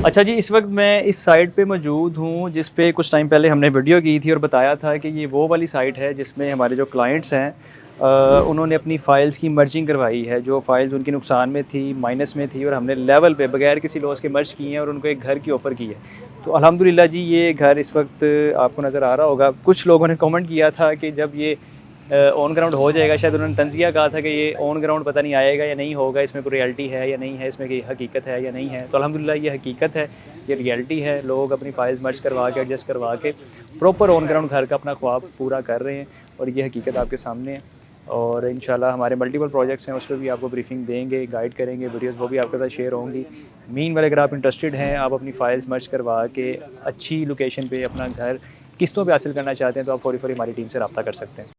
अच्छा जी, इस वक़्त मैं इस साइट पे मौजूद हूँ, जिस पे कुछ टाइम पहले हमने वीडियो की थी और बताया था कि ये वो वाली साइट है जिसमें हमारे जो क्लाइंट्स हैं उन्होंने अपनी फ़ाइल्स की मर्जिंग करवाई है। जो फ़ाइल्स उनकी नुकसान में थी, माइनस में थी और हमने लेवल पे बगैर किसी लॉस के मर्ज की हैं और उनको एक घर की ऑफ़र की है। तो अल्हम्दुलिल्लाह जी, ये घर इस वक़्त आपको नज़र आ रहा होगा। कुछ लोगों ने कमेंट किया था कि जब ये ऑन ग्राउंड हो जाएगा, शायद उन्होंने तंज़िया कहा था कि ये ऑन ग्राउंड पता नहीं आएगा या नहीं होगा, इसमें कोई रियलिटी है या नहीं है, इसमें कोई हकीकत है या नहीं है। तो अल्हम्दुलिल्लाह ये हकीकत है, ये रियलिटी है। लोग अपनी फाइल्स मर्ज करवा के, एडजस्ट करवा के प्रॉपर ऑन ग्राउंड घर का अपना ख्वाब पूरा कर रहे हैं और ये हकीकत आपके सामने है। और इंशाल्लाह हमारे मल्टीपल प्रोजेक्ट्स हैं, उस पे भी आपको ब्रीफिंग देंगे, गाइड करेंगे, वीडियोज़ वो भी आपके साथ शेयर होंगी। मीनवाइल अगर आप इंटरेस्टेड हैं, आप अपनी फाइल्स मर्ज करवा के अच्छी लोकेशन पे अपना घर किस्तों पे हासिल करना चाहते हैं, तो आप फ़ौरी-फ़ौरी हमारी टीम से राब्ता कर सकते हैं।